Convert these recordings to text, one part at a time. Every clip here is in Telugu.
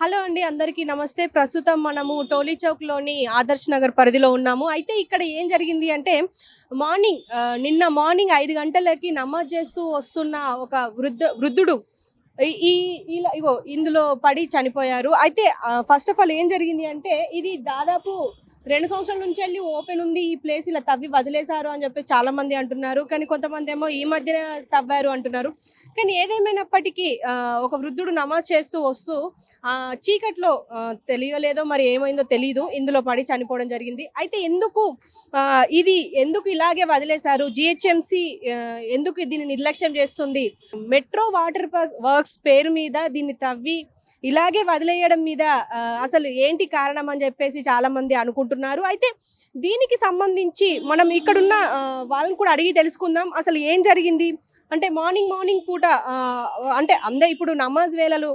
హలో అండి అందరికీ నమస్తే. ప్రస్తుతం మనము టోలీ చౌక్‌లోని ఆదర్శ్ నగర్ పరిధిలో ఉన్నాము. అయితే ఇక్కడ ఏం జరిగింది అంటే నిన్న మార్నింగ్ 5 గంటలకి నమాజ్ చేస్తూ వస్తున్న ఒక వృద్ధుడు ఈ ఈ ఇలా ఇగో ఇందులో పడి చనిపోయారు. అయితే ఫస్ట్ ఆఫ్ ఆల్ ఏం జరిగింది అంటే ఇది దాదాపు 2 సంవత్సరాల నుంచెల్లి ఓపెన్ ఉంది. ఈ ప్లేస్ ఇలా తవ్వి వదిలేశారు అని చెప్పి చాలా మంది అంటున్నారు. కానీ కొంతమందేమో ఈ మధ్యనే తవ్వారు అంటున్నారు. కానీ ఏదేమైనప్పటికీ ఒక వృద్ధుడు నమాజ్ చేస్తూ వస్తూ చీకట్లో తెలియలేదో మరి ఏమైందో తెలీదు. ఇందులో పడి చనిపోవడం జరిగింది. అయితే ఎందుకు ఇలాగే వదిలేశారు? జీహెచ్ఎంసీ ఎందుకు దీన్ని నిర్లక్ష్యం చేస్తుంది? మెట్రో వాటర్ వర్క్స్ పేరు మీద దీన్ని తవ్వి ఇలాగే వదిలేయడం మీద అసలు ఏంటి కారణం అని చెప్పేసి చాలా మంది అనుకుంటున్నారు. అయితే దీనికి సంబంధించి మనం ఇక్కడున్న వాళ్ళని కూడా అడిగి తెలుసుకుందాం. అసలు ఏం జరిగింది అంటే మార్నింగ్ పూట అంటే ఇప్పుడు నమాజ్ వేళలు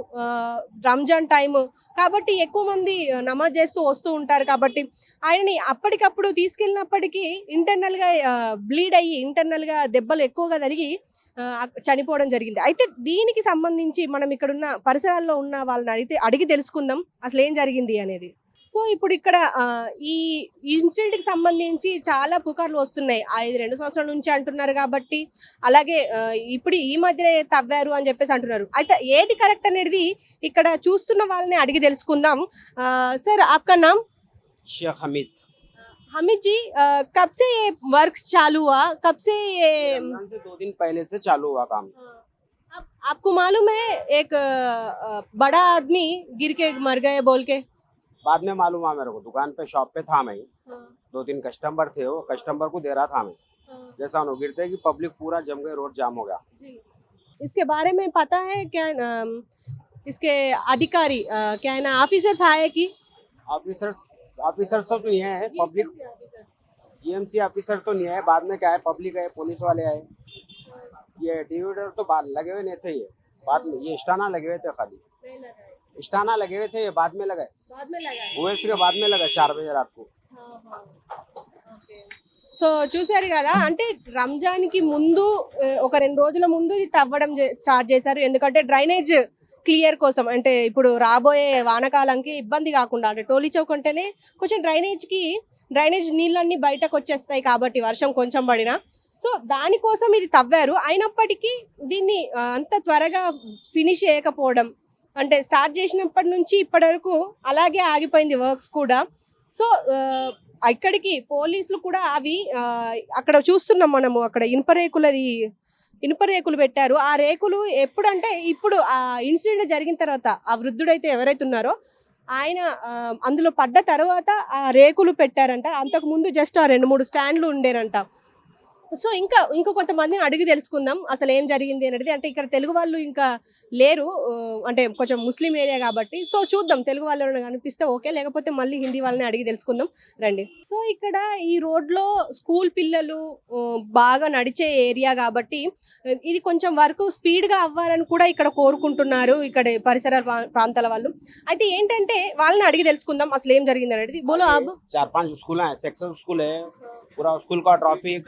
రంజాన్ టైము కాబట్టి ఎక్కువ మంది నమాజ్ చేస్తూ వస్తూ ఉంటారు. కాబట్టి ఆయనని అప్పటికప్పుడు తీసుకెళ్ళినప్పటికీ ఇంటర్నల్గా బ్లీడ్ అయ్యి ఇంటర్నల్గా దెబ్బలు ఎక్కువగా తగిలి చనిపోవడం జరిగింది. అయితే దీనికి సంబంధించి మనం ఇక్కడున్న పరిసరాల్లో ఉన్న వాళ్ళని అడిగి తెలుసుకుందాం అసలు ఏం జరిగింది అనేది. సో ఇప్పుడు ఇక్కడ ఈ ఇన్సిడెంట్ కి సంబంధించి చాలా పుకార్లు వస్తున్నాయి. 2 సంవత్సరాల నుంచి అంటున్నారు కాబట్టి అలాగే ఇప్పుడు ఈ మధ్య తవ్వారు అని చెప్పేసి అంటున్నారు. అయితే ఏది కరెక్ట్ అనేది ఇక్కడ చూస్తున్న వాళ్ళని అడిగి తెలుసుకుందాం. సార్ ఆప్కా నామ్? शेख हमीद। हमीद जी, कब से ये वर्क चालू हुआ? कब से ये रमजान से 2 दिन पहले से चालू हुआ काम। आपको मालूम है एक बड़ा आदमी गिर के मर गए बोल के? बाद में मालूम हुआ मेरे को, दुकान पे शॉप पे था मैं ही। 2-3 कस्टमर थे, वो कस्टमर को दे रहा था मैं। जैसा उन्होंने गिरते कि पब्लिक पूरा जम गए, रोड जाम हो गया। इसके बारे में पता है क्या? इसके अधिकारी क्या है ना ऑफिसर्स आए कि ऑफिसर्स तो नहीं है, पब्लिक जीएमसी ऑफिसर तो नहीं है। बाद में क्या है, पब्लिक है, पुलिस वाले आए। ये डिवाइडर तो बाद लगे हुए नहीं थे, ये बाद में ये स्टाना लगे हुए थे, खाली स्टाना लगे हुए थे, ये बाद में लगे ओएस के बाद में लगा 4 बजे रात को। సో చూశారు కదా, అంటే రంజాన్ కి ముందు ఒక 2 రోజుల ముందు ఇది తవ్వడం స్టార్ట్ చేశారు. ఎందుకంటే డ్రైనేజ్ క్లియర్ కోసం, అంటే ఇప్పుడు రాబోయే వానకాలంకి ఇబ్బంది కాకుండా, అంటే టోలీ చౌక్ అంటేనే కొంచెం డ్రైనేజ్ నీళ్ళన్నీ బయటకు వచ్చేస్తాయి కాబట్టి వర్షం కొంచెం పడినా. సో దానికోసం ఇది తవ్వారు. అయినప్పటికీ దీన్ని అంత త్వరగా ఫినిష్ చేయకపోవడం, అంటే స్టార్ట్ చేసినప్పటి నుంచి ఇప్పటి వరకు అలాగే ఆగిపోయింది వర్క్స్ కూడా. సో ఇక్కడికి పోలీసులు కూడా అక్కడ చూస్తున్నాం మనము, అక్కడ ఇనుప రేకులు పెట్టారు. ఆ రేకులు ఎప్పుడంటే ఇప్పుడు ఆ ఇన్సిడెంట్ జరిగిన తర్వాత ఆ వృద్ధుడైతే ఎవరైతే ఉన్నారో ఆయన అందులో పడ్డ తర్వాత ఆ రేకులు పెట్టారంట. అంతకు ముందు జస్ట్ ఆ 2-3 స్టాండ్లు ఉండేనంట. సో ఇంకా కొంతమందిని అడిగి తెలుసుకుందాం అసలు ఏం జరిగింది అనేది. అంటే ఇక్కడ తెలుగు వాళ్ళు ఇంకా లేరు, అంటే కొంచెం ముస్లిం ఏరియా కాబట్టి. సో చూద్దాం, తెలుగు వాళ్ళు కనిపిస్తే ఓకే, లేకపోతే మళ్ళీ హిందీ వాళ్ళని అడిగి తెలుసుకుందాం రండి. సో ఇక్కడ ఈ రోడ్లో స్కూల్ పిల్లలు బాగా నడిచే ఏరియా కాబట్టి ఇది కొంచెం వరకు స్పీడ్గా అవ్వాలని కూడా ఇక్కడ కోరుకుంటున్నారు ఇక్కడ పరిసర ప్రాంతాల వాళ్ళు. అయితే ఏంటంటే వాళ్ళని అడిగి తెలుసుకుందాం అసలు ఏం జరిగింది అనేది. బోలో ఆబ్ 4-5 स्कूल है, सेक्शन स्कूल है, पूरा स्कूल का ट्रैफिक,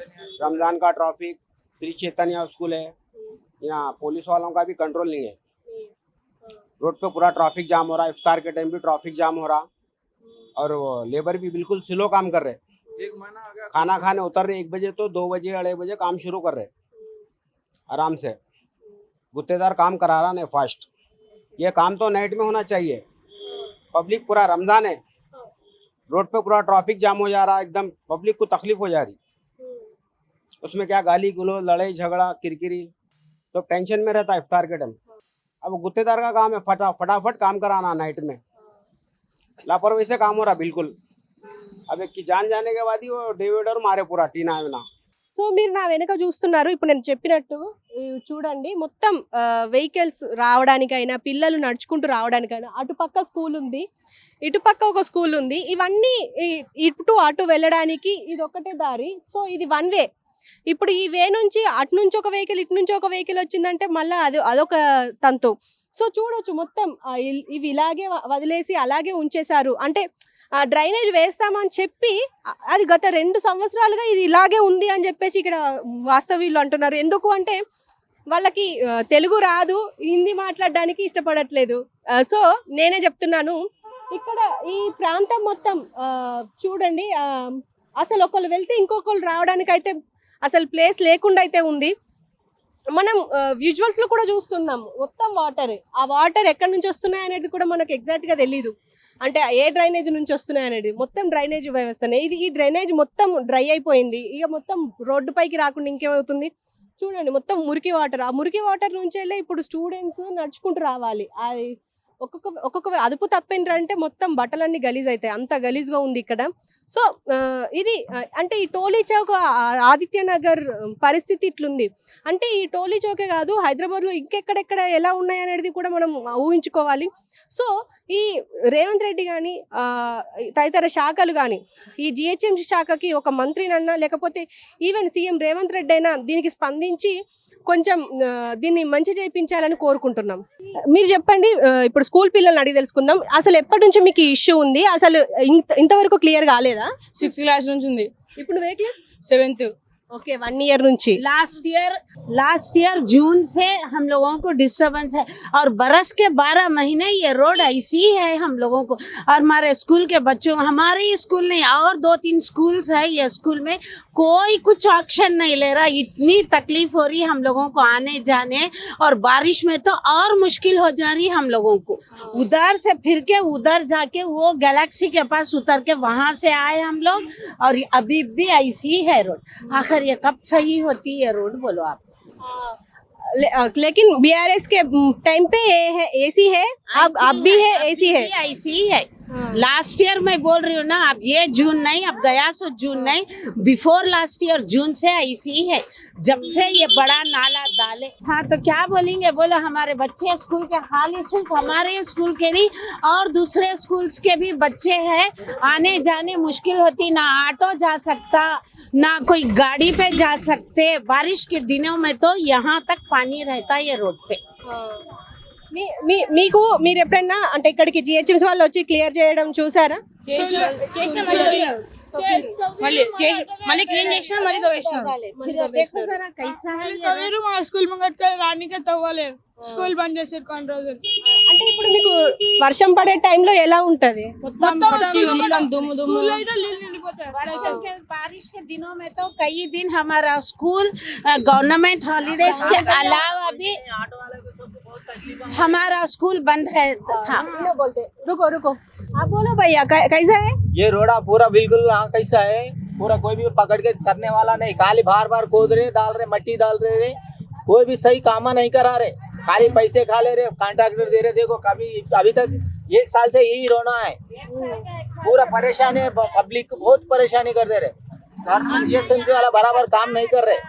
रमजान का ट्रैफिक, श्री चैतन्य स्कूल है। यहाँ पुलिस वालों का भी कंट्रोल नहीं है, रोड पे पूरा ट्रैफिक जाम हो रहा है। इफ्तार के टाइम भी ट्रैफिक जाम हो रहा, और लेबर भी बिल्कुल स्लो काम कर रहे। खाना खाने उतर रहे 1 बजे तो 2 बजे 2:30 बजे काम शुरू कर रहे आराम से। गुत्तेदार काम करा रहा नहीं फास्ट। ये काम तो नाइट में होना चाहिए। पब्लिक पूरा रमजान है, रोड पे पूरा ट्रैफिक जाम हो जा रहा, एकदम पब्लिक को तकलीफ हो जा रही। उसमें क्या गाली गलौज, लड़ाई झगड़ा, किरकिरी, तो टेंशन में रहता है इफ्तार के टाइम। अब गुत्तेदार का काम है फटाफट काम कराना नाइट में। लापरवाही से काम हो रहा बिल्कुल। अब एक की जान जाने के बाद ही वो डिवाइडर मारे पूरा टीना विना। సో మీరు నా వెనక చూస్తున్నారు, ఇప్పుడు నేను చెప్పినట్టు చూడండి, మొత్తం వెహికల్స్ రావడానికైనా పిల్లలు నడుచుకుంటూ రావడానికైనా అటుపక్క స్కూల్ ఉంది, ఇటుపక్క ఒక స్కూల్ ఉంది. ఇవన్నీ ఇటు అటు వెళ్ళడానికి ఇది ఒక్కటే దారి. సో ఇది 1 వే. ఇప్పుడు ఈ వే నుంచి అటు నుంచి ఒక వెహికల్, ఇటు నుంచి ఒక వెహికల్ వచ్చిందంటే మళ్ళీ అదొక తంతు. సో చూడొచ్చు మొత్తం ఇవి ఇలాగే వదిలేసి అలాగే ఉంచేశారు. అంటే డ్రైనేజ్ వేస్తామని చెప్పి అది గత 2 సంవత్సరాలుగా ఇది ఇలాగే ఉంది అని చెప్పేసి ఇక్కడ వాస్తవ్యులు అంటున్నారు. ఎందుకు అంటే వాళ్ళకి తెలుగు రాదు, హిందీ మాట్లాడడానికి ఇష్టపడట్లేదు. సో నేనే చెప్తున్నాను, ఇక్కడ ఈ ప్రాంతం మొత్తం చూడండి, అసలు ఒకళ్ళు వెళ్తే ఇంకొకళ్ళు రావడానికి అయితే అసలు ప్లేస్ లేకుండా అయితే ఉంది. మనం విజువల్స్ లో కూడా చూస్తున్నాం, మొత్తం వాటర్. ఆ వాటర్ ఎక్కడి నుంచి వస్తున్నాయి అనేది కూడా మనకు ఎగ్జాక్ట్ గా తెలీదు. అంటే ఏ డ్రైనేజ్ నుంచి వస్తున్నాయి అనేది, మొత్తం డ్రైనేజ్ వ్యవస్థనే ఇది. ఈ డ్రైనేజ్ మొత్తం డ్రై అయిపోయింది, ఇక మొత్తం రోడ్డు పైకి రాకుండా ఇంకేమవుతుంది చూడండి, మొత్తం మురికి వాటర్. ఆ మురికి వాటర్ నుంచి వెళ్ళి ఇప్పుడు స్టూడెంట్స్ నడుచుకుంటూ రావాలి. అది ఒక్కొక్క అదుపు తప్పిండ్రంటే మొత్తం బట్టలన్నీ గలీజ్ అవుతాయి, అంత గలీజ్గా ఉంది ఇక్కడ. సో ఇది అంటే ఈ టోలీ చౌక్, ఆదిత్య నగర్ పరిస్థితి ఇట్లుంది. అంటే ఈ టోలీ చౌకే కాదు, హైదరాబాద్లో ఇంకెక్కడెక్కడ ఎలా ఉన్నాయి అనేది కూడా మనం ఊహించుకోవాలి. సో ఈ రేవంత్ రెడ్డి కానీ తదితర శాఖలు కానీ ఈ జిహెచ్ఎంసీ శాఖకి ఒక మంత్రినన్నా లేకపోతే ఈవెన్ సీఎం రేవంత్ రెడ్డి అయినా దీనికి స్పందించి కొంచెం దీన్ని మంచి చేయించాలని కోరుకుంటున్నాం. మీరు చెప్పండి, ఇప్పుడు స్కూల్ పిల్లల్ని అడిగి తెలుసుకుందాం. అసలు ఎప్పటి నుంచి మీకు ఇష్యూ ఉంది, అసలు ఇంతవరకు క్లియర్ కాలేదా? 6th క్లాస్ నుంచి ఉంది. ఇప్పుడు ఏ క్లాస్? 7th. ओके 1 ईयर నుంచి. लास्ट ईयर जून से हम लोगों को डिस्टरबेंस है और बरस के 12 महीने ये रोड ऐसी है हम लोगों को और हमारे स्कूल के बच्चों, हमारे ही स्कूल नहीं और 2-3 स्कूल्स है, ये स्कूल में कोई कुछ एक्शन नहीं ले रहा. इतनी तकलीफ हो रही है हम लोगों को आने जाने, और बारिश में तो और मुश्किल हो जा रही है हम लोगों को. उधर से फिर के उधर जाके वो गैलेक्सी के पास उतर के वहां से आए हम लोग, और अभी भी ऐसी है रोड. आखिर ये कब सही होती है रोड, बोलो आप. लेकिन बीआरएस के टाइम पे ये है एसी है, अब भी है एसी है. ऐसी है. लास्ट ईयर मैं बोल रही हूँ ना, अब ये जून नहीं, अब गया सो जून नहीं, बिफोर लास्ट ईयर जून से ऐसी है, जब से ये बड़ा नाला डाले. हाँ तो क्या बोलेंगे, बोलो हमारे बच्चे स्कूल के, खाली सिर्फ हमारे स्कूल के नहीं और दूसरे स्कूल्स के भी बच्चे हैं, आने जाने मुश्किल होती, ना ऑटो जा सकता ना कोई गाड़ी पे जा सकते. बारिश के दिनों में तो यहाँ तक पानी रहता है ये रोड पे. మీకు మీరు ఎప్పుడైనా అంటే ఇక్కడికి జిహెచ్ఎంసీ వాళ్ళు వచ్చి క్లియర్ చేయడం చూసారా? మళ్ళీ క్లీన్ చేసిన మళ్ళీ తవ్వేసిన. మా స్కూల్ ముంగట్కి రానికే తవ్వలేదు, స్కూల్ బంద్ చేసారు కొన్ని రోజులు. అంటే ఇప్పుడు మీకు వర్షం పడే టైంలో ఎలా ఉంటది? बारिश के दिनों में तो कई दिन हमारा स्कूल गवर्नमेंट हॉलीडेज के अलावा भी हमारा स्कूल बंद रहता था. बोलते रुको रुको, आप बोलो भैया कैसा है ये रोड़ा पूरा बिल्कुल कैसा है, पूरा कोई भी पकड़ के करने वाला नहीं, खाली बार बार खोद रहे, डाल रहे, मट्टी डाल रहे, कोई भी सही काम नहीं करा रहे, खाली पैसे खा ले रहे, कॉन्ट्रैक्टर दे रहे. देखो कभी अभी तक 1 साल से यही रोना है, पूरा परेशान है, पब्लिक बहुत परेशानी कर दे रहे. गवर्नमेंट जीएसएमसी वाला बराबर काम नहीं कर रहे,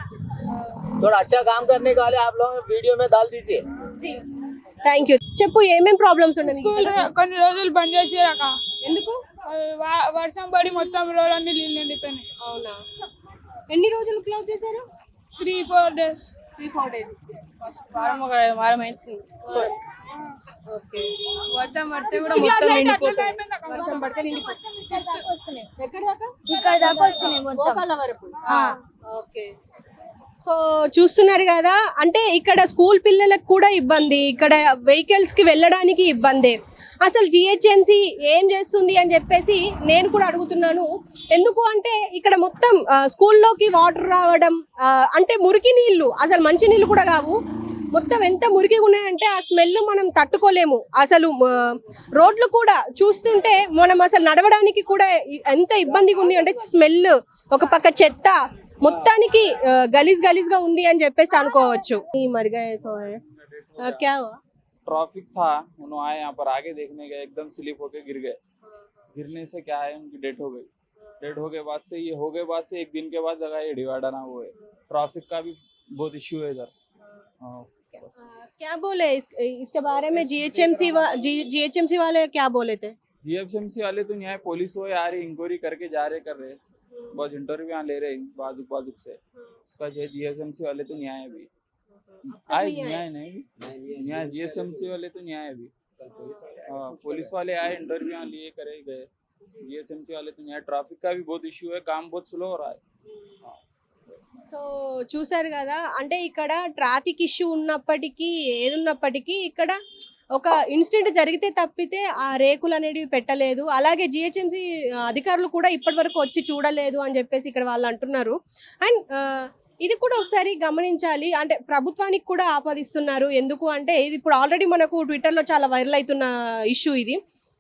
थोड़ा अच्छा काम करने का आप लोग वीडियो में डाल दीजिए. Thank you. చెప్పు ఏమేం ప్రాబ్లమ్స్ ఉన్నాయి మీకు? స్కూల్ కొన్ని రోజులు బంద్ చేసారక. ఎందుకు? వర్షం పడి మొత్తం రోడ్ అన్ని నీళ్ళు నిండిపోయినాయి. అవునా? ఎన్ని రోజులు క్లోజ్ చేశారు? 3-4 days. 3-4 days. వారం అయింది. ఓకే. వర్షం పడితే కూడా మొత్తం నిండిపోతుంది. వర్షం పడితే నిండిపోతుంది. ఎక్కడ దాకా? ఇక్కడ దాకా వస్తున్నాయి మొత్తం. మోకాళ్ళ వరకు. ఓకే. సో చూస్తున్నారు కదా, అంటే ఇక్కడ స్కూల్ పిల్లలకు కూడా ఇబ్బంది, ఇక్కడ వెహికల్స్ కి వెళ్ళడానికి ఇబ్బంది. అసలు జిహెచ్ఎంసీ ఏం చేస్తుంది అని చెప్పేసి నేను కూడా అడుగుతున్నాను. ఎందుకు అంటే ఇక్కడ మొత్తం స్కూల్లోకి వాటర్ రావడం, అంటే మురికి నీళ్లు, అసలు మంచి నీళ్లు కూడా కావు, మొత్తం ఎంత మురికిగా ఉన్నాయంటే ఆ స్మెల్ మనం తట్టుకోలేము. అసలు రోడ్లు కూడా చూస్తుంటే మనం అసలు నడవడానికి కూడా ఎంత ఇబ్బందిగా ఉంది అంటే స్మెల్, ఒక పక్క చెత్త, మొత్తానికి గలీజ్ గా ఉంది అని చెప్పేసి అనుకోవచ్చు. ट्रैफिक था, उन्होंने आए यहाँ पर आगे देखने गए, एकदम स्लिप होके गिर गए. गिरने से क्या है, उनकी डेथ हो गई. डेथ हो गए बाद से ये हो गए बाद से 1 दिन के बाद लगा ये डिवाइडर ना हुए. ट्रैफिक का भी बहुत इश्यू है इधर. क्या बोले इसके बारे में? जीएचएमसी वाले क्या बोले थे? जीएफएमसी वाले तो यहाँ पुलिस वो आ रही, इंक्वायरी करके जा रहे, कर रहे, बहुत इंटरव्यू यहाँ ले रहे बाजुक से. उसका जो जीएसएमसी वाले तो न्याय भी आए, न्याय नहीं, न्याय जीएसएमसी वाले तो न्याय भी. पुलिस वाले आए, इंटरव्यू यहाँ लिए, करे गए. जीएसएमसी वाले तो न्याय. ट्रैफिक का भी बहुत इश्यू है, काम बहुत स्लो हो रहा है. సో చూసారు కదా, అంటే ఇక్కడ ట్రాఫిక్ ఇష్యూ ఉన్నప్పటికీ ఏదున్నప్పటికీ ఇక్కడ ఒక ఇన్సిడెంట్ జరిగితే తప్పితే ఆ రేకులు అనేవి పెట్టలేదు. అలాగే జిహెచ్ఎంసీ అధికారులు కూడా ఇప్పటి వరకు వచ్చి చూడలేదు అని చెప్పేసి ఇక్కడ వాళ్ళు అంటున్నారు. అండ్ ఇది కూడా ఒకసారి గమనించాలి. అంటే ప్రభుత్వానికి కూడా ఆపాదిస్తున్నారు. ఎందుకు అంటే ఇది ఇప్పుడు ఆల్రెడీ మనకు ట్విట్టర్లో చాలా వైరల్ అవుతున్న ఇష్యూ ఇది.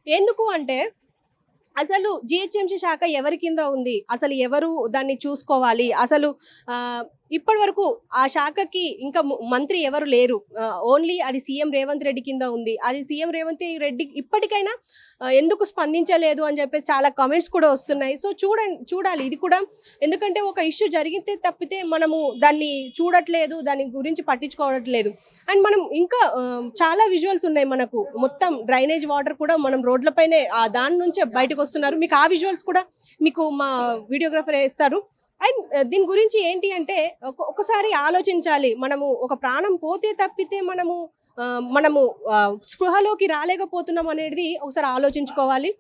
ఎందుకు అంటే అసలు జిహెచ్ఎంసీ శాఖ ఎవరి కింద ఉంది, అసలు ఎవరు దాన్ని చూసుకోవాలి, అసలు ఇప్పటి వరకు ఆ శాఖకి ఇంకా మంత్రి ఎవరు లేరు. ఓన్లీ అది సీఎం రేవంత్ రెడ్డి కింద ఉంది. అది సీఎం రేవంత్ రెడ్డి ఇప్పటికైనా ఎందుకు స్పందించలేదు అని చెప్పేసి చాలా కామెంట్స్ కూడా వస్తున్నాయి. సో చూడాలి ఇది కూడా. ఎందుకంటే ఒక ఇష్యూ జరిగితే తప్పితే మనము దాన్ని చూడట్లేదు, దాని గురించి పట్టించుకోవట్లేదు. అండ్ మనం ఇంకా చాలా విజువల్స్ ఉన్నాయి మనకు. మొత్తం డ్రైనేజ్ వాటర్ కూడా మనం రోడ్లపైనే దాని నుంచే బయటకు వస్తున్నారు. మీకు ఆ విజువల్స్ కూడా మీకు మా వీడియోగ్రాఫర్ వేస్తారు. అండ్ దీని గురించి ఏంటి అంటే ఒకసారి ఆలోచించాలి. మనము ఒక ప్రాణం పోతే తప్పితే మనము స్పృహలోకి రాలేకపోతున్నాం అనేది ఒకసారి ఆలోచించుకోవాలి.